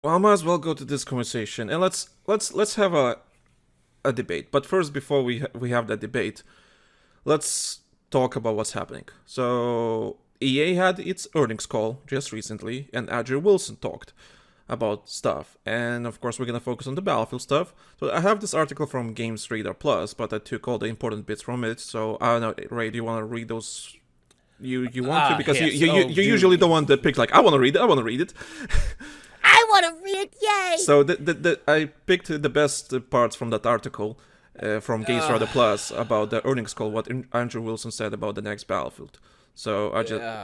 Well, I might as well go to this conversation and let's have a debate. But first, before we have that debate, let's talk about what's happening. So EA had its earnings call just recently, and Andrew Wilson talked about stuff. And of course, we're gonna focus on the Battlefield stuff. So I have this article from Games Radar Plus, but I took all the important bits from it. So I don't know, Ray, do you want to read those? You want to, because Yes. you're usually the one that picks like I want to read it. I want to read it. I want to read, yay! So I picked the best parts from that article from Games Radar Plus about the earnings call, what Andrew Wilson said about the next Battlefield. So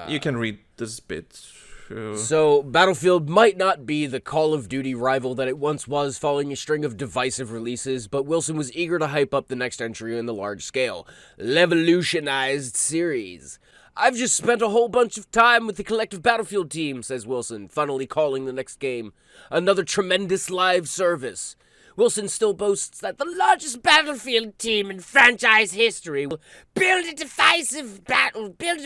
you can read this bit. So, Battlefield might not be the Call of Duty rival that it once was following a string of divisive releases, but Wilson was eager to hype up the next entry in the large-scale, revolutionized series. I've just spent a whole bunch of time with the collective Battlefield team, says Wilson, funnily calling the next game another tremendous live service. Wilson still boasts that the largest Battlefield team in franchise history will build a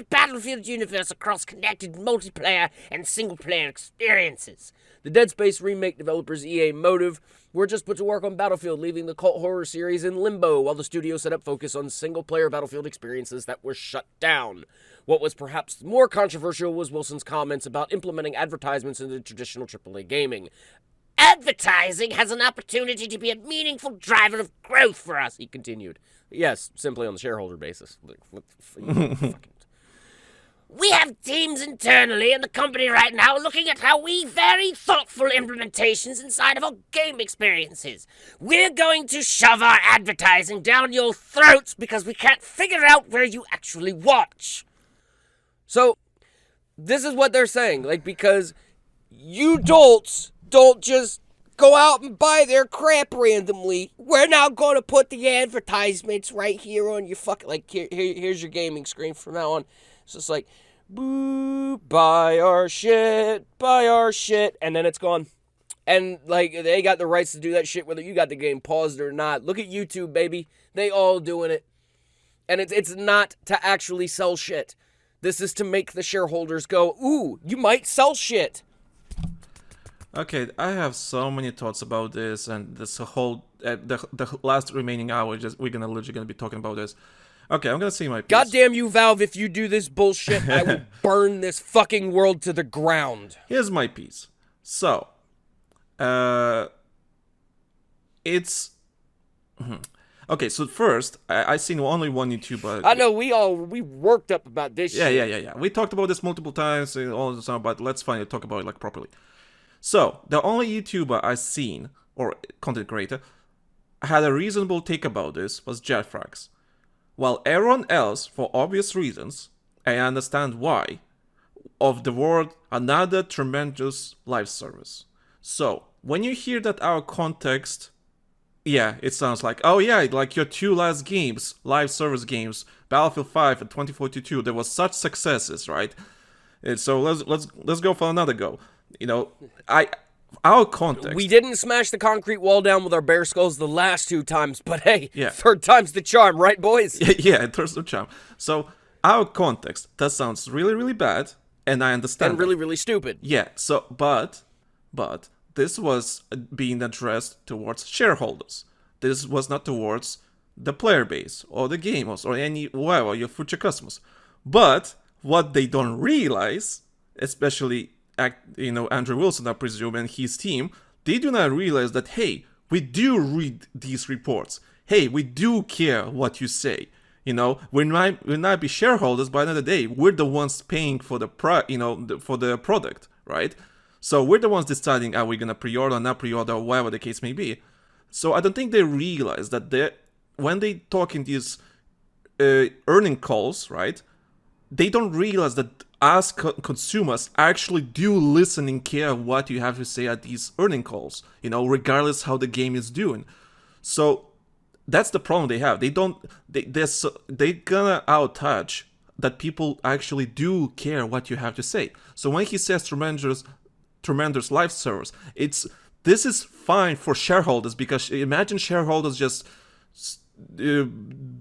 Battlefield universe across connected multiplayer and single-player experiences. The Dead Space remake developers EA Motive were just put to work on Battlefield, leaving the cult horror series in limbo while the studio set up focus on single-player Battlefield experiences that were shut down. What was perhaps more controversial was Wilson's comments about implementing advertisements into traditional AAA gaming. Advertising has an opportunity to be a meaningful driver of growth for us, he continued. Yes, simply on the shareholder basis. We have teams internally in the company right now looking at how we vary thoughtful implementations inside of our game experiences. We're going to shove our advertising down your throats because we can't figure out where you actually watch. So, this is what they're saying, because you dolts don't just go out and buy their crap randomly. We're now going to put the advertisements right here on your here's your gaming screen from now on. It's just like, boo, buy our shit, and then it's gone. And, they got the rights to do that shit whether you got the game paused or not. Look at YouTube, baby. They all doing it. And it's not to actually sell shit. This is to make the shareholders go, ooh, you might sell shit. Okay, I have so many thoughts about this, and this whole the last remaining hour, we're literally gonna be talking about this. Okay, I'm gonna say my piece. Goddamn you, Valve! If you do this bullshit, I will burn this fucking world to the ground. Here's my piece. So, it's okay. So first, I seen only one YouTuber. I know we worked up about this. Yeah, shit. yeah. We talked about this multiple times and all the time, but let's finally talk about it properly. So, the only YouTuber I seen, or content creator, had a reasonable take about this was JetFrax. While everyone else, for obvious reasons, I understand why, of the word another tremendous live service. So, when you hear that out of context, yeah, it sounds like, oh yeah, like your two last games, live service games, Battlefield 5 and 2042, there was such successes, right? And so let's go for another go. Our context. We didn't smash the concrete wall down with our bare skulls the last two times, but hey, yeah. Third time's the charm, right, boys? Yeah, third the charm. So, our context, that sounds really, really bad, and I understand. And really, really stupid. Yeah, so, but, this was being addressed towards shareholders. This was not towards the player base, or the gamers, or whoever, your future customers. But, what they don't realize, especially Andrew Wilson, I presume, and his team, they do not realize that, hey, we do read these reports. Hey, we do care what you say. We might be shareholders, but at the end of the day, we're the ones paying for the for the product, right? So we're the ones deciding are we gonna pre-order or not pre-order, or whatever the case may be. So I don't think they realize that when they talk in these earning calls, right? They don't realize that us consumers actually do listen and care what you have to say at these earning calls, regardless how the game is doing. So that's the problem they have. They're gonna outtouch that people actually do care what you have to say. So when he says tremendous life service, this is fine for shareholders, because imagine shareholders just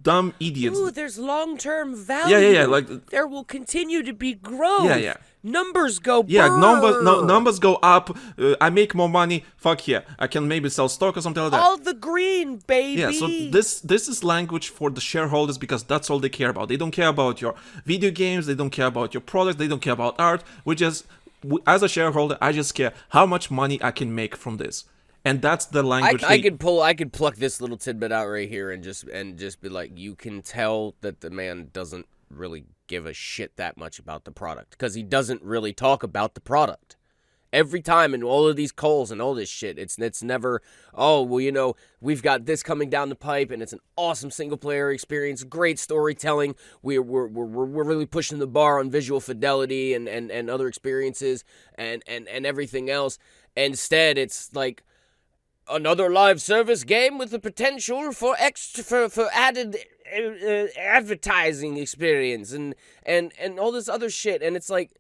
dumb idiots. Ooh, there's long-term value. Yeah. There will continue to be growth. Yeah. numbers go Yeah, brrr. numbers go up. I make more money. Fuck yeah, I can maybe sell stock or something like that. All the green, baby. Yeah, so this is language for the shareholders because that's all they care about. They don't care about your video games. They don't care about your products. They don't care about art. As a shareholder, I just care how much money I can make from this, and that's the language. I could pluck this little tidbit out right here and just be like, you can tell that the man doesn't really give a shit that much about the product because he doesn't really talk about the product. Every time in all of these calls and all this shit, it's never, oh, well, you know, we've got this coming down the pipe and it's an awesome single-player experience, great storytelling, we're really pushing the bar on visual fidelity and other experiences and everything else. Instead, it's like another live service game with the potential for added advertising experience and all this other shit. And it's like,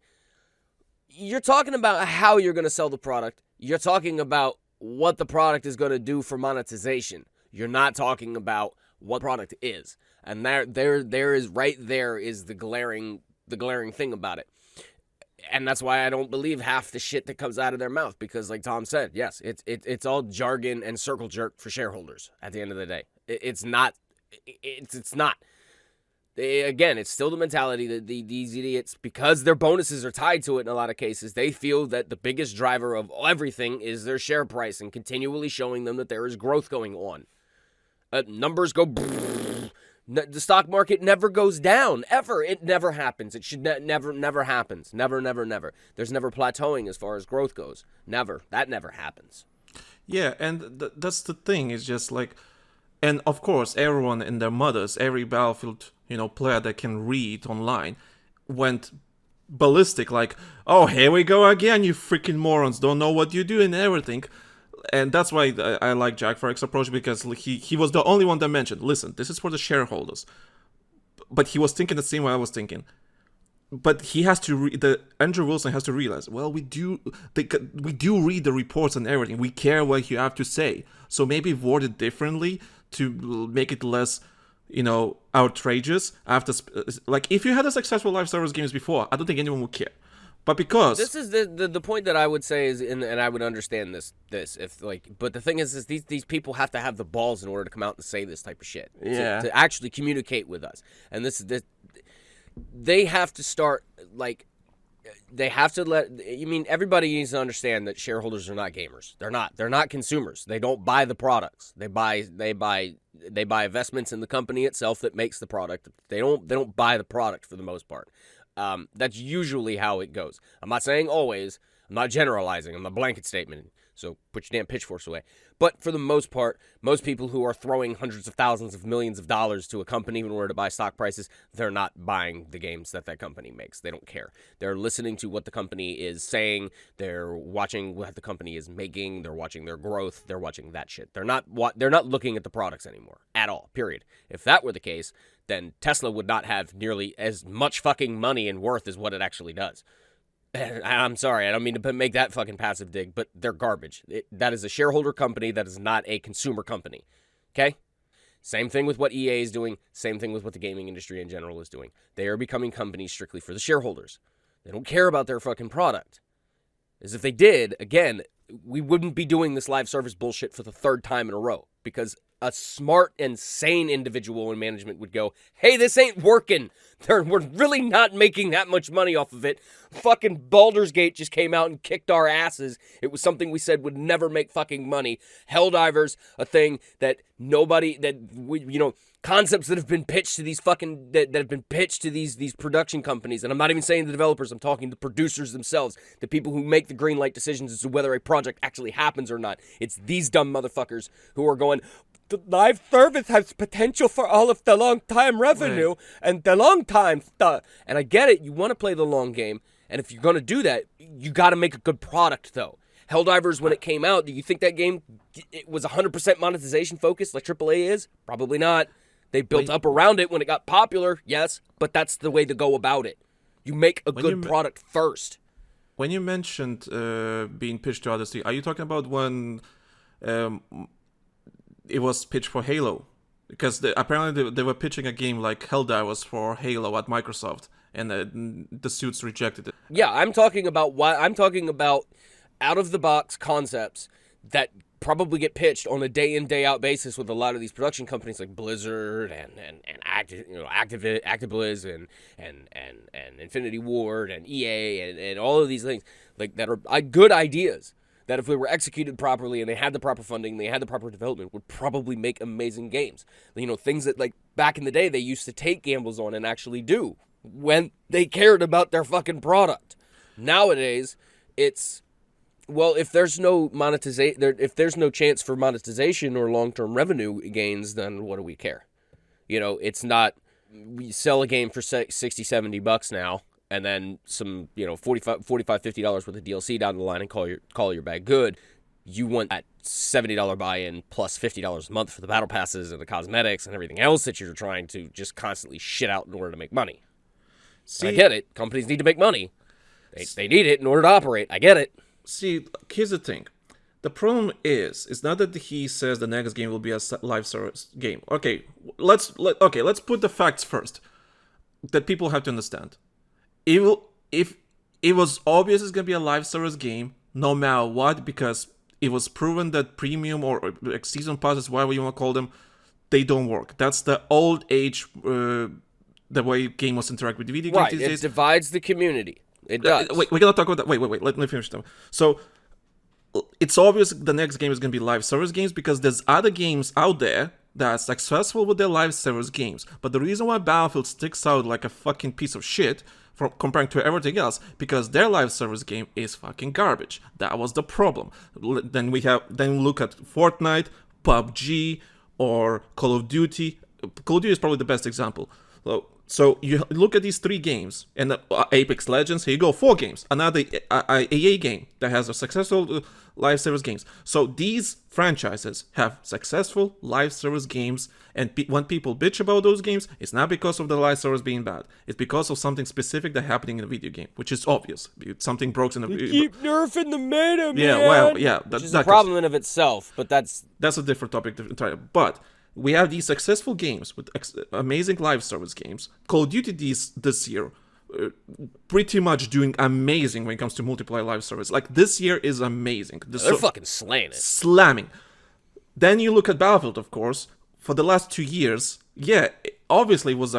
you're talking about how you're going to sell the product. You're talking about what the product is going to do for monetization. You're not talking about what product is. And there is right there is the glaring thing about it. And that's why I don't believe half the shit that comes out of their mouth, because like Tom said, yes, it's all jargon and circle jerk for shareholders at the end of the day. It's not. Again, it's still the mentality that these idiots, because their bonuses are tied to it in a lot of cases, they feel that the biggest driver of everything is their share price and continually showing them that there is growth going on. Numbers go brrr. The stock market never goes down, ever. It never happens. It should never happens. Never. There's never plateauing as far as growth goes. Never. That never happens. Yeah, and that's the thing. It's just like, and of course, everyone and their mothers, every Battlefield, player that can read online, went ballistic. Like, oh, here we go again, you freaking morons! Don't know what you do and everything. And that's why I like Jack Farrick's approach, because he was the only one that mentioned, listen, this is for the shareholders. But he was thinking the same way I was thinking. But he has to Andrew Wilson has to realize, well, we do read the reports and everything. We care what you have to say. So maybe word it differently to make it less, outrageous. Like, if you had a successful live service games before, I don't think anyone would care. But because this is the point that I would say is, and I would understand this if but the thing is these people have to have the balls in order to come out and say this type of shit. Yeah. To actually communicate with us, and this they have to start they have to everybody needs to understand that shareholders are not gamers. They're not consumers. They don't buy the products. They buy investments in the company itself that makes the product. They don't buy the product for the most part. That's usually how it goes. I'm not saying always. I'm not generalizing. I'm a blanket statement. So put your damn pitchforks away. But for the most part, most people who are throwing hundreds of thousands of millions of dollars to a company in order to buy stock prices, they're not buying the games that company makes. They don't care. They're listening to what the company is saying. They're watching what the company is making. They're watching their growth. They're watching that shit. They're not looking at the products anymore at all, period. If that were the case, then Tesla would not have nearly as much fucking money and worth as what it actually does. I'm sorry, I don't mean to make that fucking passive dig, but they're garbage. That is a shareholder company. That is not a consumer company. Okay? Same thing with what EA is doing. Same thing with what the gaming industry in general is doing. They are becoming companies strictly for the shareholders. They don't care about their fucking product. As if they did, again, we wouldn't be doing this live service bullshit for the third time in a row, because a smart and sane individual in management would go, hey, this ain't working. We're really not making that much money off of it. Fucking Baldur's Gate just came out and kicked our asses. It was something we said would never make fucking money. Helldivers, a thing that concepts that have been pitched to these fucking, that have been pitched to these production companies. And I'm not even saying the developers, I'm talking the producers themselves, the people who make the green light decisions as to whether a project actually happens or not. It's these dumb motherfuckers who are going, the live service has potential for all of the long-time revenue, and the long-time stuff. And I get it, you want to play the long game, and if you're going to do that, you got to make a good product, though. Helldivers, when it came out, do you think that game it was 100% monetization focused like AAA is? Probably not. They built up around it when it got popular, yes, but that's the way to go about it. You make a good product first. When you mentioned being pitched to others, are you talking about when it was pitched for Halo? Because apparently they were pitching a game like Helldivers for Halo at Microsoft, and the suits rejected it. Yeah, I'm talking about out of the box concepts that probably get pitched on a day in day out basis with a lot of these production companies like Blizzard and Activiz and Infinity Ward and EA and all of these things like that are good ideas that if they were executed properly and they had the proper funding, they had the proper development, would probably make amazing games. Things that like back in the day they used to take gambles on and actually do when they cared about their fucking product. Nowadays, it's if there's no if there's no chance for monetization or long-term revenue gains, then what do we care? It's not, we sell a game for $60-$70 now, and then some, $45-$50 worth of DLC down the line and call your bag good. You want that $70 buy-in plus $50 a month for the battle passes and the cosmetics and everything else that you're trying to just constantly shit out in order to make money. I get it. Companies need to make money. They need it in order to operate. I get it. See, here's the thing. The problem is not that he says the next game will be a live service game. Okay, let's put the facts first that people have to understand. If it was obvious it's gonna be a live service game, no matter what, because it was proven that premium or season passes, whatever you want to call them, they don't work. That's the old age, the way gamers interact with video games these days. It divides the community. It does. Wait, we're gonna talk about that. Wait. Let me finish them. So, it's obvious the next game is gonna be live service games because there's other games out there that are successful with their live service games. But the reason why Battlefield sticks out like a fucking piece of shit from comparing to everything else, because their live service game is fucking garbage. That was the problem. Then look at Fortnite, PUBG, or Call of Duty. Call of Duty is probably the best example. So you look at these 3 games, and Apex Legends, here you go, 4 games. Another EA game that has a successful live service games. So these franchises have successful live service games, and when people bitch about those games, it's not because of the live service being bad. It's because of something specific that's happening in the video game, which is obvious. Something broke in the video game. Keep nerfing the meta, man. Yeah, well, yeah. Which is a problem in of itself, but that's a different topic entirely. But we have these successful games with amazing live service games. Call of Duty this year, pretty much doing amazing when it comes to multiplayer live service. Like, this year is amazing. They're fucking slaying it. Slamming. Then you look at Battlefield, of course. For the last 2 years, obviously it was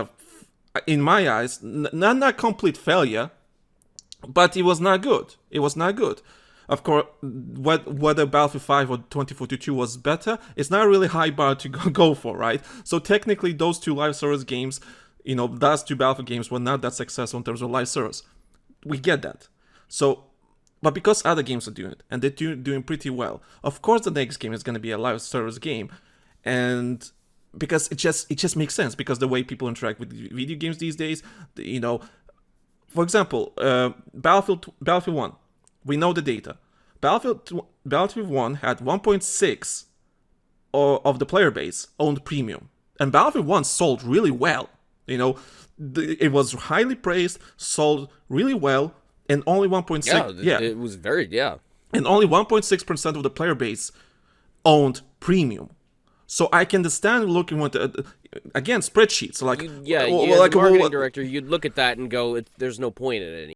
in my eyes, not a complete failure, but it was not good. Of course, whether Battlefield 5 or 2042 was better, it's not a really high bar to go for, right? So technically, those 2 live service games, those 2 Battlefield games were not that successful in terms of live service. We get that. So, but because other games are doing it, and they're doing pretty well, of course the next game is going to be a live service game, and because it just makes sense, because the way people interact with video games these days, for example, Battlefield 1. We know the data. Battlefield 1 had 1.6 of the player base owned premium. And Battlefield 1 sold really well. It was highly praised, sold really well, and only 1.6... It was very... And only 1.6% of the player base owned premium. So I can understand looking at, again, spreadsheets. Like, as a marketing director, you'd look at that and go, there's no point in it